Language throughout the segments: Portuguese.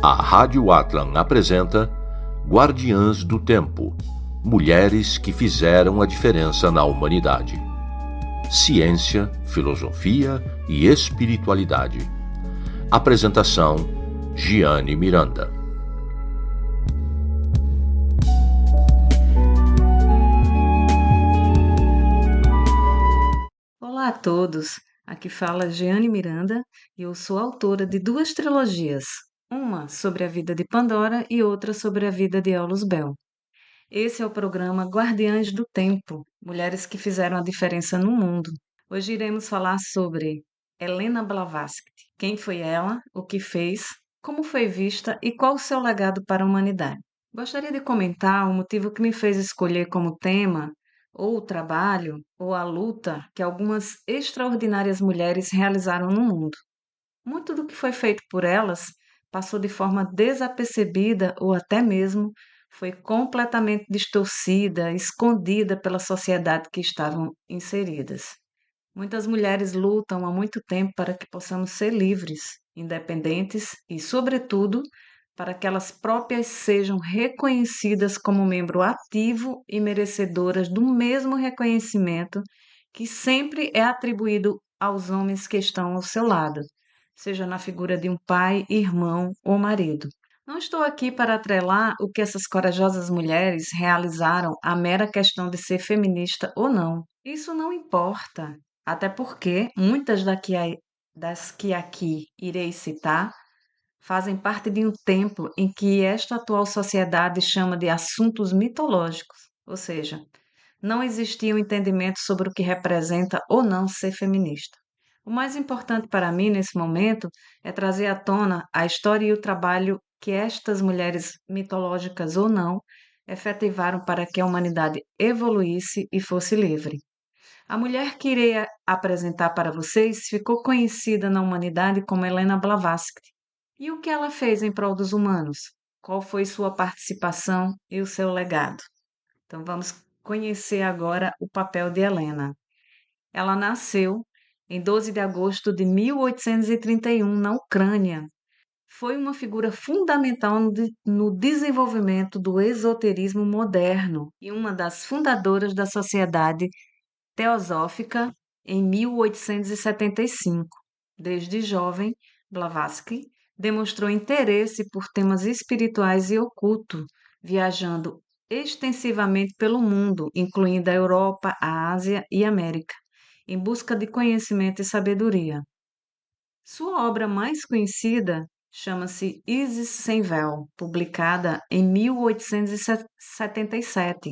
A Rádio Atlan apresenta Guardiãs do Tempo, mulheres que fizeram a diferença na humanidade. Ciência, filosofia e espiritualidade. Apresentação: Giane Miranda. Olá a todos, aqui fala Giane Miranda e eu sou autora de duas trilogias, uma sobre a vida de Pandora e outra sobre a vida de Eulus Bell. Esse é o programa Guardiãs do Tempo, mulheres que fizeram a diferença no mundo. Hoje iremos falar sobre Helena Blavatsky, quem foi ela, o que fez, como foi vista e qual o seu legado para a humanidade. Gostaria de comentar o motivo que me fez escolher como tema ou o trabalho ou a luta que algumas extraordinárias mulheres realizaram no mundo. Muito do que foi feito por elas passou de forma desapercebida ou até mesmo foi completamente distorcida, escondida pela sociedade que estavam inseridas. Muitas mulheres lutam há muito tempo para que possamos ser livres, independentes e, sobretudo, para que elas próprias sejam reconhecidas como membro ativo e merecedoras do mesmo reconhecimento que sempre é atribuído aos homens que estão ao seu lado, seja na figura de um pai, irmão ou marido. Não estou aqui para atrelar o que essas corajosas mulheres realizaram à mera questão de ser feminista ou não. Isso não importa, até porque muitas das que aqui irei citar fazem parte de um tempo em que esta atual sociedade chama de assuntos mitológicos, ou seja, não existia um entendimento sobre o que representa ou não ser feminista. O mais importante para mim nesse momento é trazer à tona a história e o trabalho que estas mulheres, mitológicas ou não, efetivaram para que a humanidade evoluísse e fosse livre. A mulher que irei apresentar para vocês ficou conhecida na humanidade como Helena Blavatsky. E o que ela fez em prol dos humanos? Qual foi sua participação e o seu legado? Então vamos conhecer agora o papel de Helena. Ela nasceu em 12 de agosto de 1831 na Ucrânia. Foi uma figura fundamental no desenvolvimento do esoterismo moderno e uma das fundadoras da Sociedade Teosófica em 1875. Desde jovem, Blavatsky demonstrou interesse por temas espirituais e oculto, viajando extensivamente pelo mundo, incluindo a Europa, a Ásia e a América, em busca de conhecimento e sabedoria. Sua obra mais conhecida chama-se Isis Sem Véu, publicada em 1877.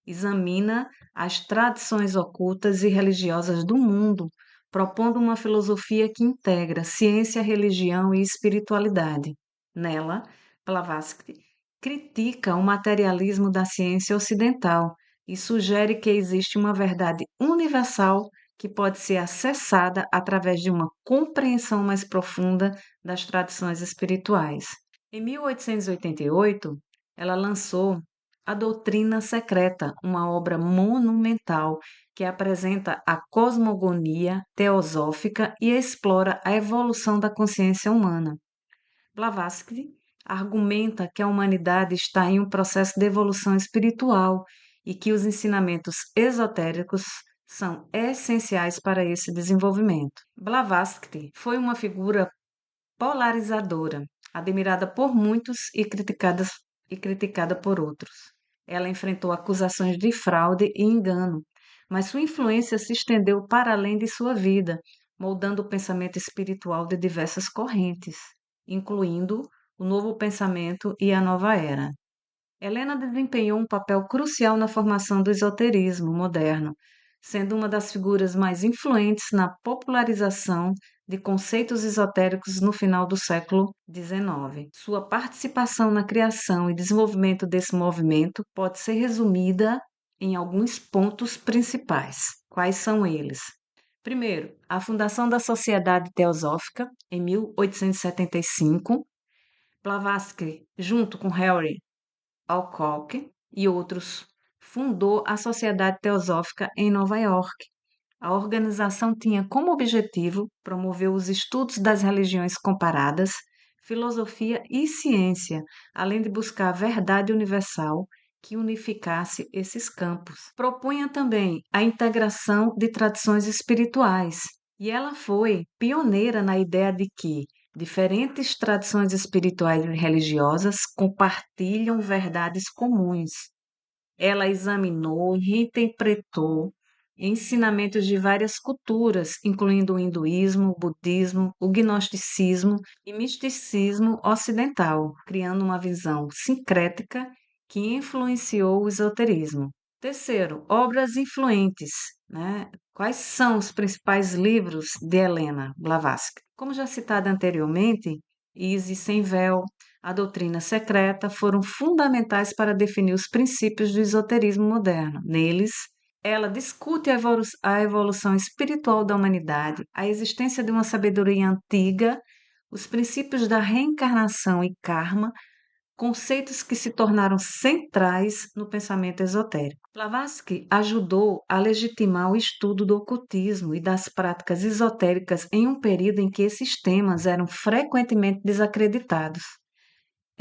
Examina as tradições ocultas e religiosas do mundo, propondo uma filosofia que integra ciência, religião e espiritualidade. Nela, Blavatsky critica o materialismo da ciência ocidental e sugere que existe uma verdade universal que pode ser acessada através de uma compreensão mais profunda das tradições espirituais. Em 1888, ela lançou A Doutrina Secreta, uma obra monumental que apresenta a cosmogonia teosófica e explora a evolução da consciência humana. Blavatsky argumenta que a humanidade está em um processo de evolução espiritual e que os ensinamentos esotéricos são essenciais para esse desenvolvimento. Blavatsky foi uma figura polarizadora, admirada por muitos e criticada por outros. Ela enfrentou acusações de fraude e engano, mas sua influência se estendeu para além de sua vida, moldando o pensamento espiritual de diversas correntes, incluindo o novo pensamento e a nova era. Helena desempenhou um papel crucial na formação do esoterismo moderno, sendo uma das figuras mais influentes na popularização de conceitos esotéricos no final do século XIX. Sua participação na criação e desenvolvimento desse movimento pode ser resumida em alguns pontos principais. Quais são eles? Primeiro, a fundação da Sociedade Teosófica, em 1875. Blavatsky, junto com Harry Alcock e outros, fundou a Sociedade Teosófica em Nova York. A organização tinha como objetivo promover os estudos das religiões comparadas, filosofia e ciência, além de buscar a verdade universal que unificasse esses campos. Propunha também a integração de tradições espirituais, e ela foi pioneira na ideia de que diferentes tradições espirituais e religiosas compartilham verdades comuns. Ela examinou e reinterpretou ensinamentos de várias culturas, incluindo o hinduísmo, o budismo, o gnosticismo e misticismo ocidental, criando uma visão sincrética que influenciou o esoterismo. Terceiro, obras influentes, né? Quais são os principais livros de Helena Blavatsky? Como já citado anteriormente, Isis sem véu, a doutrina secreta foram fundamentais para definir os princípios do esoterismo moderno. Neles, ela discute a evolução espiritual da humanidade, a existência de uma sabedoria antiga, os princípios da reencarnação e karma, conceitos que se tornaram centrais no pensamento esotérico. Blavatsky ajudou a legitimar o estudo do ocultismo e das práticas esotéricas em um período em que esses temas eram frequentemente desacreditados.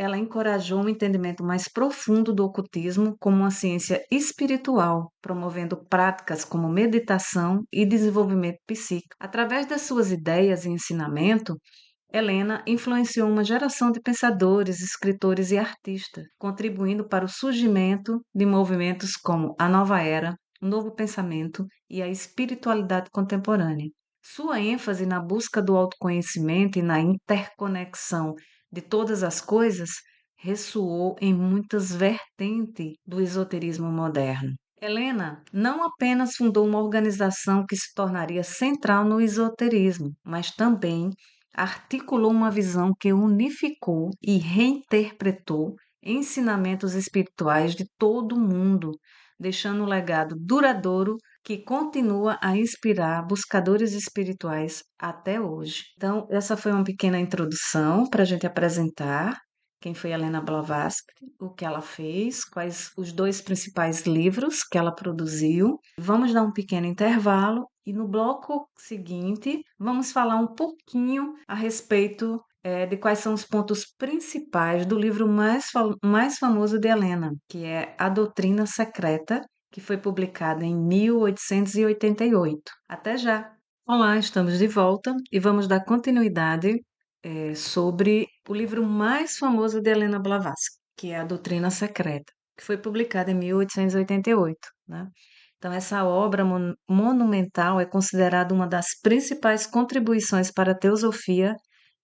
Ela encorajou um entendimento mais profundo do ocultismo como uma ciência espiritual, promovendo práticas como meditação e desenvolvimento psíquico. Através das suas ideias e ensinamento, Helena influenciou uma geração de pensadores, escritores e artistas, contribuindo para o surgimento de movimentos como a Nova Era, o Novo Pensamento e a espiritualidade contemporânea. Sua ênfase na busca do autoconhecimento e na interconexão de todas as coisas ressoou em muitas vertentes do esoterismo moderno. Helena não apenas fundou uma organização que se tornaria central no esoterismo, mas também articulou uma visão que unificou e reinterpretou ensinamentos espirituais de todo o mundo, deixando um legado duradouro que continua a inspirar buscadores espirituais até hoje. Então, essa foi uma pequena introdução para a gente apresentar quem foi Helena Blavatsky, o que ela fez, quais os dois principais livros que ela produziu. Vamos dar um pequeno intervalo e no bloco seguinte vamos falar um pouquinho a respeito de quais são os pontos principais do livro mais famoso de Helena, que é A Doutrina Secreta, que foi publicada em 1888. Até já! Olá, estamos de volta e vamos dar continuidade sobre o livro mais famoso de Helena Blavatsky, que é A Doutrina Secreta, que foi publicada em 1888, né? Então, essa obra monumental é considerada uma das principais contribuições para a teosofia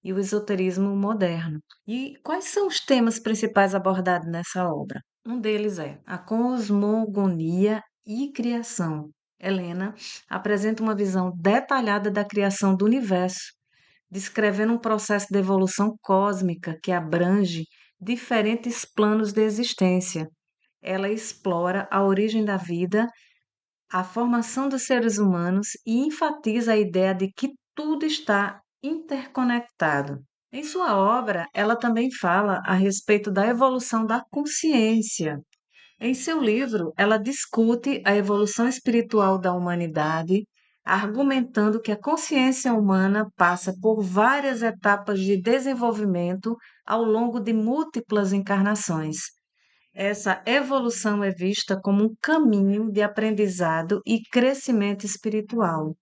e o esoterismo moderno. E quais são os temas principais abordados nessa obra? Um deles é a cosmogonia e criação. Helena apresenta uma visão detalhada da criação do universo, descrevendo um processo de evolução cósmica que abrange diferentes planos de existência. Ela explora a origem da vida, a formação dos seres humanos e enfatiza a ideia de que tudo está interconectado. Em sua obra, ela também fala a respeito da evolução da consciência. Em seu livro, ela discute a evolução espiritual da humanidade, argumentando que a consciência humana passa por várias etapas de desenvolvimento ao longo de múltiplas encarnações. Essa evolução é vista como um caminho de aprendizado e crescimento espiritual.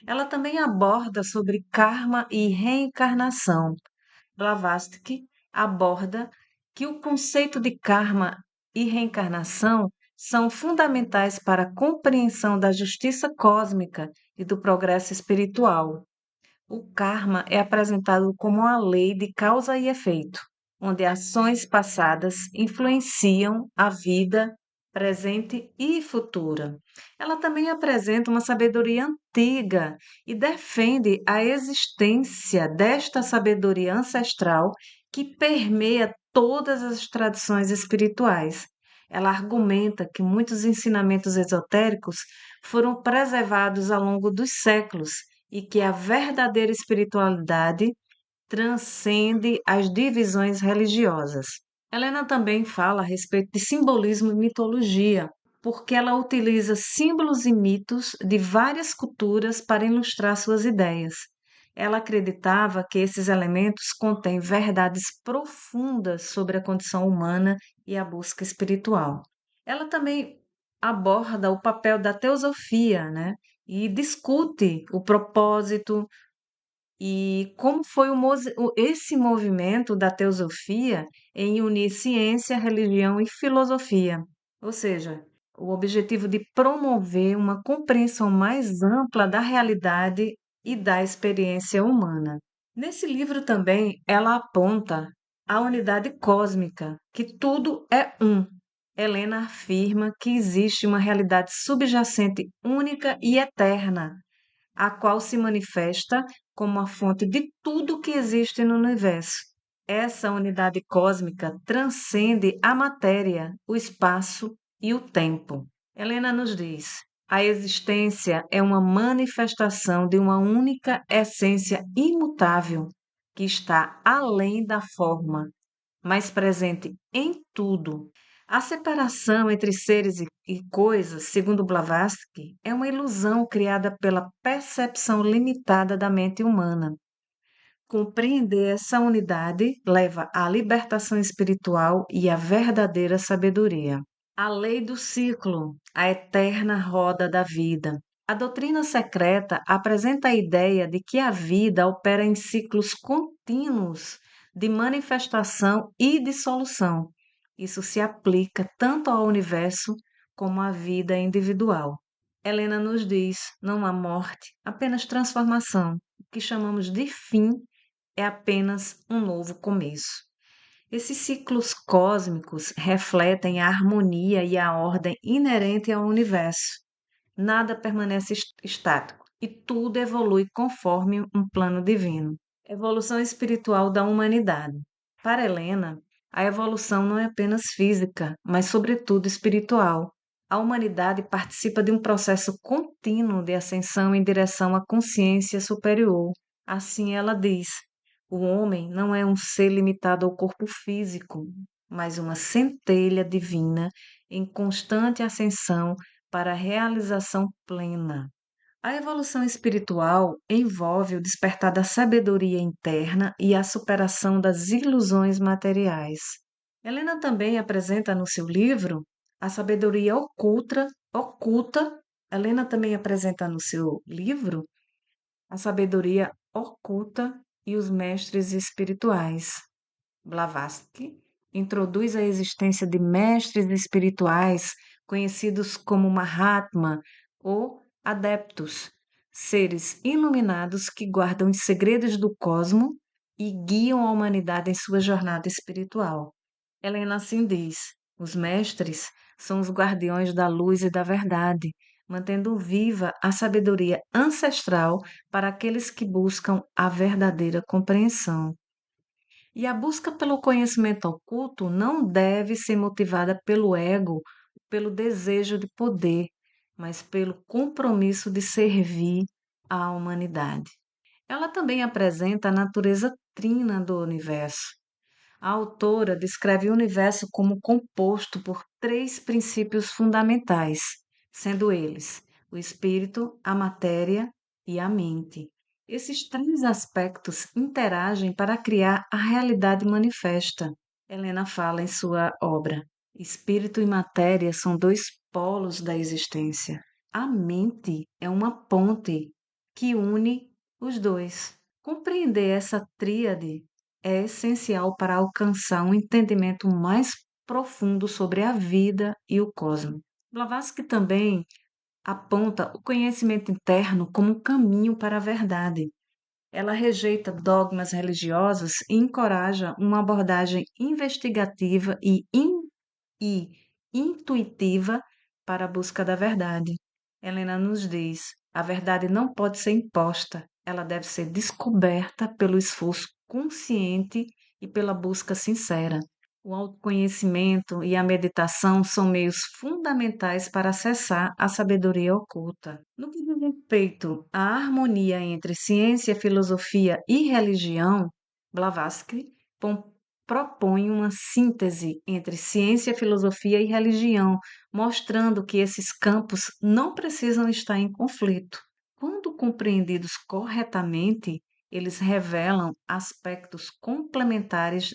Ela também aborda sobre karma e reencarnação. Blavatsky aborda que o conceito de karma e reencarnação são fundamentais para a compreensão da justiça cósmica e do progresso espiritual. O karma é apresentado como a lei de causa e efeito, onde ações passadas influenciam a vida presente e futura. Ela também apresenta uma sabedoria antiga e defende a existência desta sabedoria ancestral que permeia todas as tradições espirituais. Ela argumenta que muitos ensinamentos esotéricos foram preservados ao longo dos séculos e que a verdadeira espiritualidade transcende as divisões religiosas. Helena também fala a respeito de simbolismo e mitologia, porque ela utiliza símbolos e mitos de várias culturas para ilustrar suas ideias. Ela acreditava que esses elementos contêm verdades profundas sobre a condição humana e a busca espiritual. Ela também aborda o papel da teosofia, né? E discute o propósito e como foi esse movimento da teosofia em unir ciência, religião e filosofia. Ou seja, o objetivo de promover uma compreensão mais ampla da realidade e da experiência humana. Nesse livro também ela aponta a unidade cósmica, que tudo é um. Helena afirma que existe uma realidade subjacente única e eterna, a qual se manifesta como a fonte de tudo que existe no universo. Essa unidade cósmica transcende a matéria, o espaço e o tempo. Helena nos diz: a existência é uma manifestação de uma única essência imutável que está além da forma, mas presente em tudo. A separação entre seres e coisas, segundo Blavatsky, é uma ilusão criada pela percepção limitada da mente humana. Compreender essa unidade leva à libertação espiritual e à verdadeira sabedoria. A lei do ciclo, a eterna roda da vida. A doutrina secreta apresenta a ideia de que a vida opera em ciclos contínuos de manifestação e dissolução. Isso se aplica tanto ao universo como à vida individual. Helena nos diz: não há morte, apenas transformação. O que chamamos de fim é apenas um novo começo. Esses ciclos cósmicos refletem a harmonia e a ordem inerente ao universo. Nada permanece estático e tudo evolui conforme um plano divino. Evolução espiritual da humanidade. Para Helena, a evolução não é apenas física, mas, sobretudo, espiritual. A humanidade participa de um processo contínuo de ascensão em direção à consciência superior. Assim ela diz: o homem não é um ser limitado ao corpo físico, mas uma centelha divina em constante ascensão para a realização plena. A evolução espiritual envolve o despertar da sabedoria interna e a superação das ilusões materiais. Helena também apresenta no seu livro a sabedoria oculta. Helena também apresenta no seu livro a sabedoria oculta e os mestres espirituais. Blavatsky introduz a existência de mestres espirituais conhecidos como Mahatma ou adeptos, seres iluminados que guardam os segredos do cosmo e guiam a humanidade em sua jornada espiritual. Helena assim diz: os mestres são os guardiões da luz e da verdade, mantendo viva a sabedoria ancestral para aqueles que buscam a verdadeira compreensão. E a busca pelo conhecimento oculto não deve ser motivada pelo ego, pelo desejo de poder, mas pelo compromisso de servir à humanidade. Ela também apresenta a natureza trina do universo. A autora descreve o universo como composto por três princípios fundamentais, sendo eles o espírito, a matéria e a mente. Esses três aspectos interagem para criar a realidade manifesta. Helena fala em sua obra: espírito e matéria são dois polos da existência. A mente é uma ponte que une os dois. Compreender essa tríade é essencial para alcançar um entendimento mais profundo sobre a vida e o cosmos. Blavatsky também aponta o conhecimento interno como um caminho para a verdade. Ela rejeita dogmas religiosos e encoraja uma abordagem investigativa e intuitiva para a busca da verdade. Helena nos diz: a verdade não pode ser imposta, ela deve ser descoberta pelo esforço consciente e pela busca sincera. O autoconhecimento e a meditação são meios fundamentais para acessar a sabedoria oculta. No que diz respeito à harmonia entre ciência, filosofia e religião, Blavatsky propõe uma síntese entre ciência, filosofia e religião, mostrando que esses campos não precisam estar em conflito. Quando compreendidos corretamente, Eles revelam aspectos complementares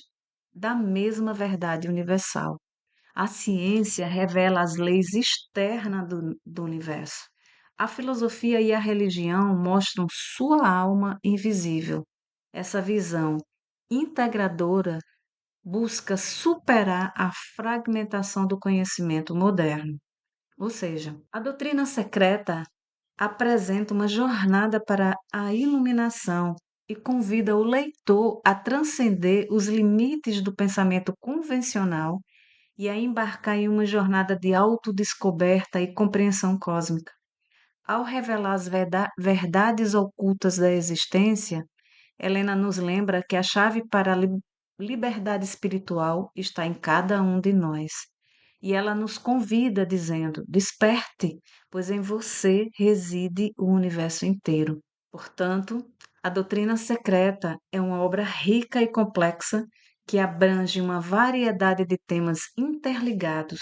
da mesma verdade universal. A ciência revela as leis externas do universo. A filosofia e a religião mostram sua alma invisível. Essa visão integradora busca superar a fragmentação do conhecimento moderno. Ou seja, a doutrina secreta apresenta uma jornada para a iluminação e convida o leitor a transcender os limites do pensamento convencional e a embarcar em uma jornada de autodescoberta e compreensão cósmica. Ao revelar as verdades ocultas da existência, Helena nos lembra que a chave para a liberdade espiritual está em cada um de nós. E ela nos convida dizendo: desperte, pois em você reside o universo inteiro. Portanto, a doutrina secreta é uma obra rica e complexa que abrange uma variedade de temas interligados,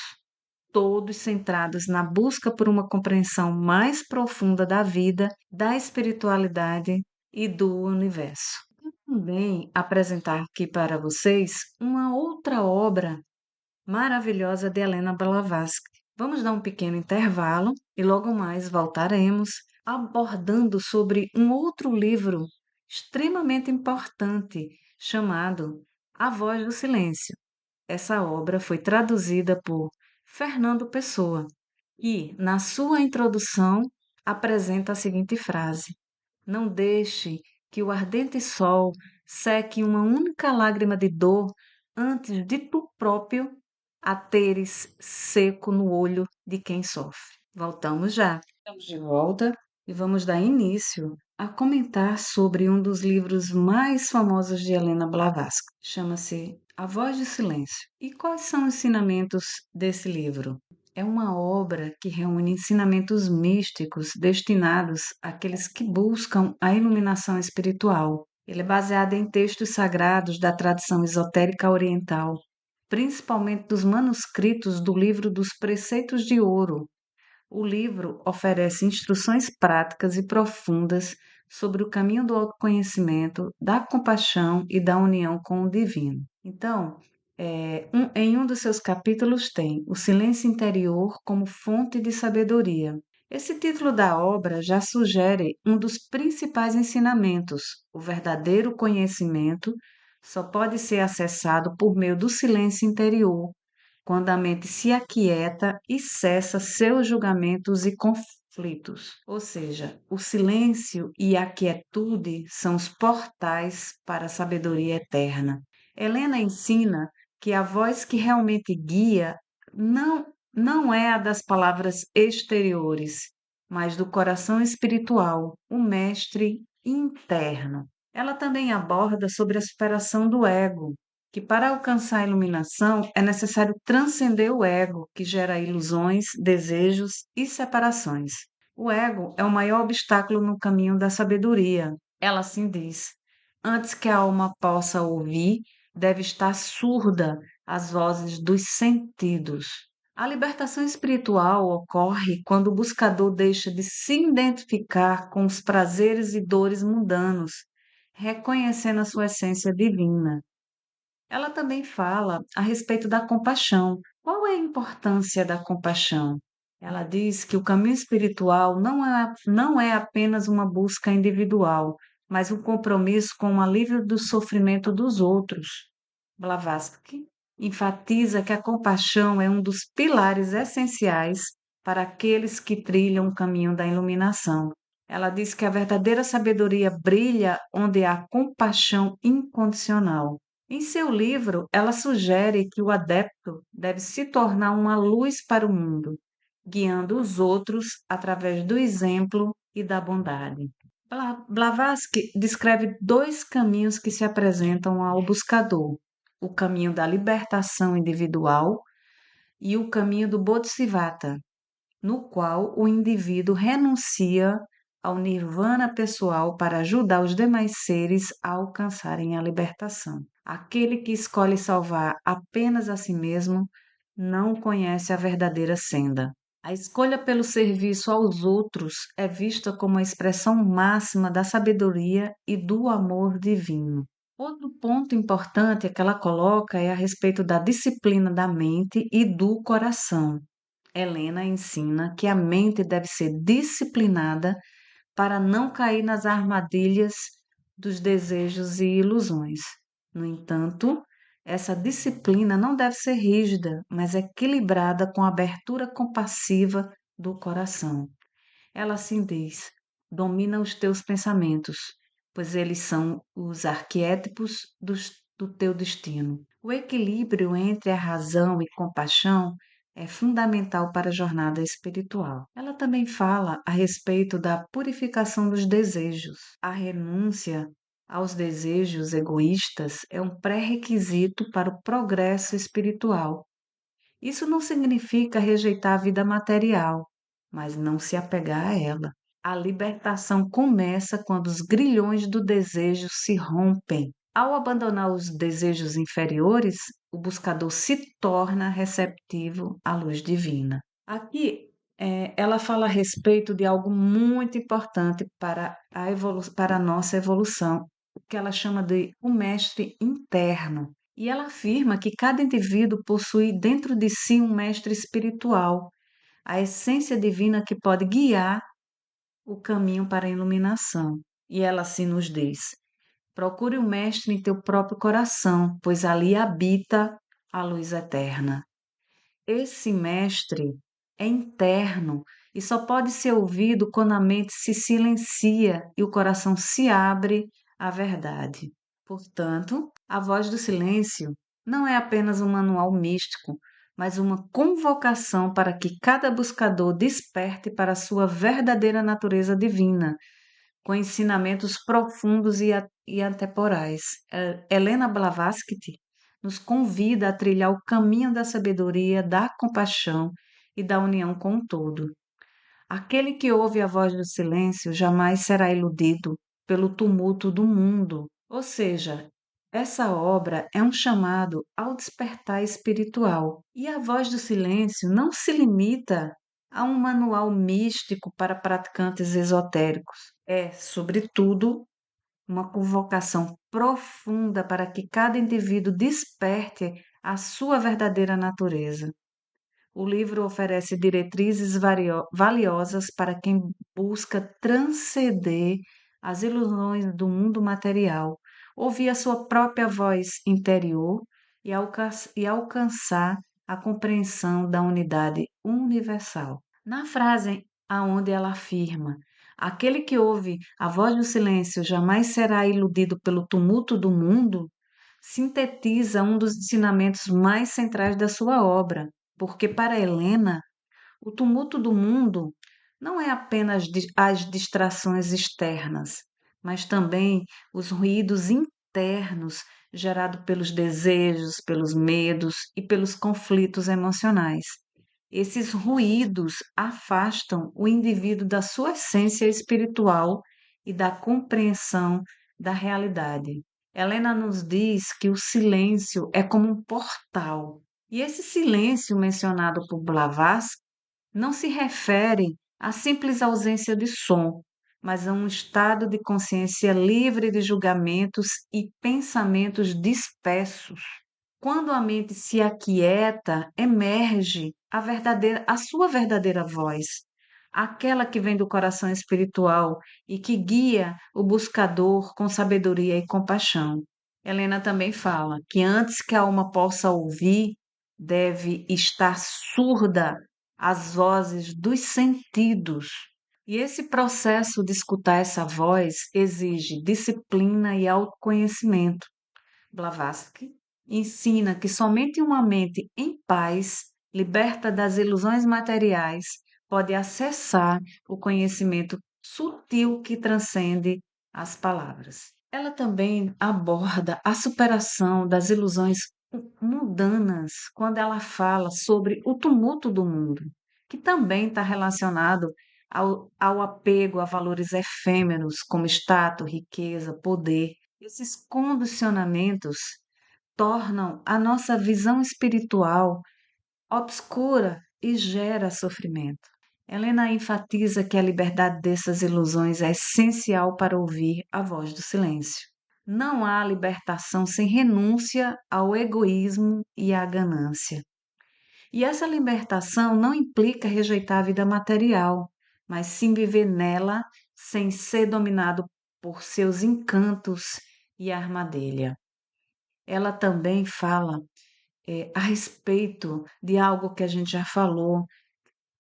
todos centrados na busca por uma compreensão mais profunda da vida, da espiritualidade e do universo. Também apresentar aqui para vocês uma outra obra maravilhosa de Helena Blavatsky. Vamos dar um pequeno intervalo e logo mais voltaremos abordando sobre um outro livro extremamente importante chamado A Voz do Silêncio. Essa obra foi traduzida por Fernando Pessoa e, na sua introdução, apresenta a seguinte frase: não deixe que o ardente sol seque uma única lágrima de dor antes de tu próprio a teres seco no olho de quem sofre. Voltamos já. Estamos de volta e vamos dar início a comentar sobre um dos livros mais famosos de Helena Blavatsky. Chama-se A Voz do Silêncio. E quais são os ensinamentos desse livro? É uma obra que reúne ensinamentos místicos destinados àqueles que buscam a iluminação espiritual. Ele é baseado em textos sagrados da tradição esotérica oriental, principalmente dos manuscritos do livro dos Preceitos de Ouro. O livro oferece instruções práticas e profundas sobre o caminho do autoconhecimento, da compaixão e da união com o divino. Então, em um dos seus capítulos tem o silêncio interior como fonte de sabedoria. Esse título da obra já sugere um dos principais ensinamentos: o verdadeiro conhecimento só pode ser acessado por meio do silêncio interior, quando a mente se aquieta e cessa seus julgamentos e conflitos. Ou seja, o silêncio e a quietude são os portais para a sabedoria eterna. Helena ensina que a voz que realmente guia não é a das palavras exteriores, mas do coração espiritual, o mestre interno. Ela também aborda sobre a superação do ego, que para alcançar a iluminação é necessário transcender o ego, que gera ilusões, desejos e separações. O ego é o maior obstáculo no caminho da sabedoria. Ela assim diz: antes que a alma possa ouvir, deve estar surda às vozes dos sentidos. A libertação espiritual ocorre quando o buscador deixa de se identificar com os prazeres e dores mundanos, reconhecendo a sua essência divina. Ela também fala a respeito da compaixão. Qual é a importância da compaixão? Ela diz que o caminho espiritual não é apenas uma busca individual, mas um compromisso com o alívio do sofrimento dos outros. Blavatsky enfatiza que a compaixão é um dos pilares essenciais para aqueles que trilham o caminho da iluminação. Ela diz que a verdadeira sabedoria brilha onde há compaixão incondicional. Em seu livro, ela sugere que o adepto deve se tornar uma luz para o mundo, guiando os outros através do exemplo e da bondade. Blavatsky descreve dois caminhos que se apresentam ao buscador: o caminho da libertação individual e o caminho do Bodhisattva, no qual o indivíduo renuncia ao nirvana pessoal para ajudar os demais seres a alcançarem a libertação. Aquele que escolhe salvar apenas a si mesmo não conhece a verdadeira senda. A escolha pelo serviço aos outros é vista como a expressão máxima da sabedoria e do amor divino. Outro ponto importante que ela coloca é a respeito da disciplina da mente e do coração. Helena ensina que a mente deve ser disciplinada para não cair nas armadilhas dos desejos e ilusões. No entanto, essa disciplina não deve ser rígida, mas equilibrada com a abertura compassiva do coração. Ela assim diz: domina os teus pensamentos, pois eles são os arquétipos do teu destino. O equilíbrio entre a razão e compaixão é fundamental para a jornada espiritual. Ela também fala a respeito da purificação dos desejos. A renúncia aos desejos egoístas é um pré-requisito para o progresso espiritual. Isso não significa rejeitar a vida material, mas não se apegar a ela. A libertação começa quando os grilhões do desejo se rompem. Ao abandonar os desejos inferiores, o buscador se torna receptivo à luz divina. Aqui, ela fala a respeito de algo muito importante para a nossa evolução, o que ela chama de o mestre interno. E ela afirma que cada indivíduo possui dentro de si um mestre espiritual, a essência divina que pode guiar o caminho para a iluminação. E ela assim nos diz: procure o mestre em teu próprio coração, pois ali habita a luz eterna. Esse mestre é interno e só pode ser ouvido quando a mente se silencia e o coração se abre à verdade. Portanto, a voz do silêncio não é apenas um manual místico, mas uma convocação para que cada buscador desperte para a sua verdadeira natureza divina, com ensinamentos profundos e atemporais. Helena Blavatsky nos convida a trilhar o caminho da sabedoria, da compaixão e da união com o todo. Aquele que ouve a voz do silêncio jamais será iludido pelo tumulto do mundo. Ou seja, essa obra é um chamado ao despertar espiritual. E a voz do silêncio não se limita a um manual místico para praticantes esotéricos. É, sobretudo, uma convocação profunda para que cada indivíduo desperte a sua verdadeira natureza. O livro oferece diretrizes valiosas para quem busca transcender as ilusões do mundo material, ouvir a sua própria voz interior e alcançar a compreensão da unidade universal. Na frase aonde ela afirma: aquele que ouve a voz do silêncio jamais será iludido pelo tumulto do mundo, sintetiza um dos ensinamentos mais centrais da sua obra, porque para Helena, o tumulto do mundo não é apenas as distrações externas, mas também os ruídos internos gerados pelos desejos, pelos medos e pelos conflitos emocionais. Esses ruídos afastam o indivíduo da sua essência espiritual e da compreensão da realidade. Helena nos diz que o silêncio é como um portal. E esse silêncio mencionado por Blavatsky não se refere à simples ausência de som, mas a um estado de consciência livre de julgamentos e pensamentos dispersos. Quando a mente se aquieta, emerge a sua verdadeira voz, aquela que vem do coração espiritual e que guia o buscador com sabedoria e compaixão. Helena também fala que antes que a alma possa ouvir, deve estar surda às vozes dos sentidos. E esse processo de escutar essa voz exige disciplina e autoconhecimento. Blavatsky ensina que somente uma mente em paz, liberta das ilusões materiais, pode acessar o conhecimento sutil que transcende as palavras. Ela também aborda a superação das ilusões mundanas quando ela fala sobre o tumulto do mundo, que também está relacionado ao apego a valores efêmeros como status, riqueza, poder. Esses condicionamentos tornam a nossa visão espiritual obscura e gera sofrimento. Helena enfatiza que a liberdade dessas ilusões é essencial para ouvir a voz do silêncio. Não há libertação sem renúncia ao egoísmo e à ganância. E essa libertação não implica rejeitar a vida material, mas sim viver nela sem ser dominado por seus encantos e armadilha. Ela também fala a respeito de algo que a gente já falou,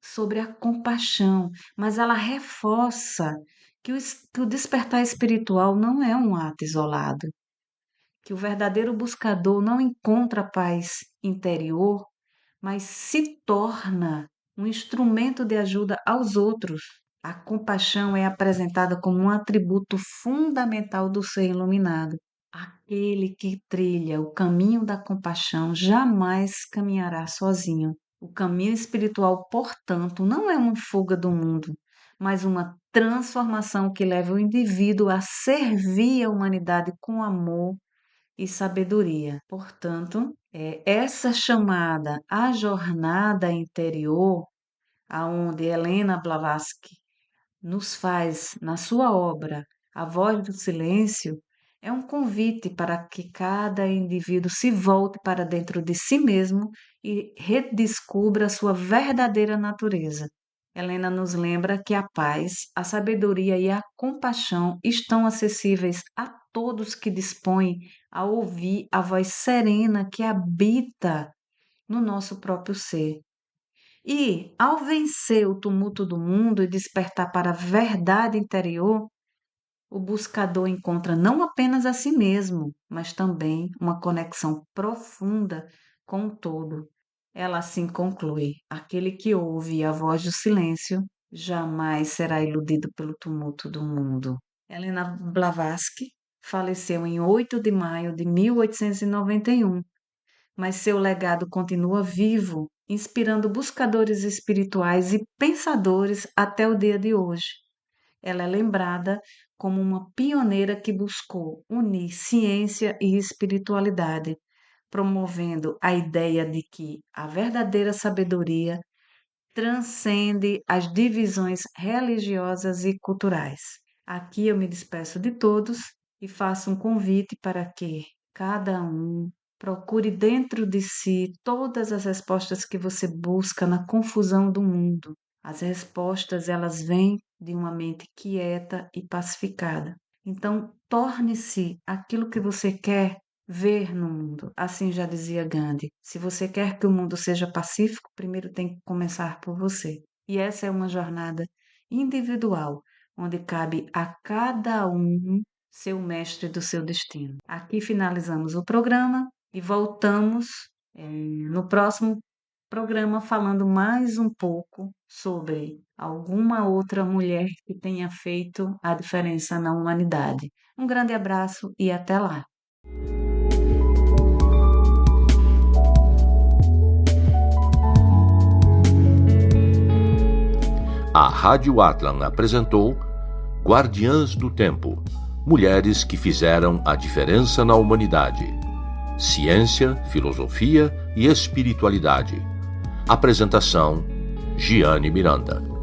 sobre a compaixão, mas ela reforça que o despertar espiritual não é um ato isolado, que o verdadeiro buscador não encontra paz interior, mas se torna um instrumento de ajuda aos outros. A compaixão é apresentada como um atributo fundamental do ser iluminado. Aquele que trilha o caminho da compaixão jamais caminhará sozinho. O caminho espiritual, portanto, não é uma fuga do mundo, mas uma transformação que leva o indivíduo a servir a humanidade com amor e sabedoria. Portanto, é essa chamada à jornada interior, aonde Helena Blavatsky nos faz, na sua obra, A Voz do Silêncio, é um convite para que cada indivíduo se volte para dentro de si mesmo e redescubra a sua verdadeira natureza. Helena nos lembra que a paz, a sabedoria e a compaixão estão acessíveis a todos que dispõem a ouvir a voz serena que habita no nosso próprio ser. E, ao vencer o tumulto do mundo e despertar para a verdade interior, o buscador encontra não apenas a si mesmo, mas também uma conexão profunda com o todo. Ela assim conclui: aquele que ouve a voz do silêncio jamais será iludido pelo tumulto do mundo. Helena Blavatsky faleceu em 8 de maio de 1891, mas seu legado continua vivo, inspirando buscadores espirituais e pensadores até o dia de hoje. Ela é lembrada como uma pioneira que buscou unir ciência e espiritualidade, promovendo a ideia de que a verdadeira sabedoria transcende as divisões religiosas e culturais. Aqui eu me despeço de todos e faço um convite para que cada um procure dentro de si todas as respostas que você busca na confusão do mundo. As respostas, elas vêm de uma mente quieta e pacificada. Então, torne-se aquilo que você quer ver no mundo. Assim já dizia Gandhi. Se você quer que o mundo seja pacífico, primeiro tem que começar por você. E essa é uma jornada individual, onde cabe a cada um ser o mestre do seu destino. Aqui finalizamos o programa e voltamos no próximo programa falando mais um pouco sobre alguma outra mulher que tenha feito a diferença na humanidade. Um grande abraço e até lá! A Rádio Atlan apresentou Guardiãs do Tempo, mulheres que fizeram a diferença na humanidade. Ciência, filosofia e espiritualidade. Apresentação: Giane Miranda.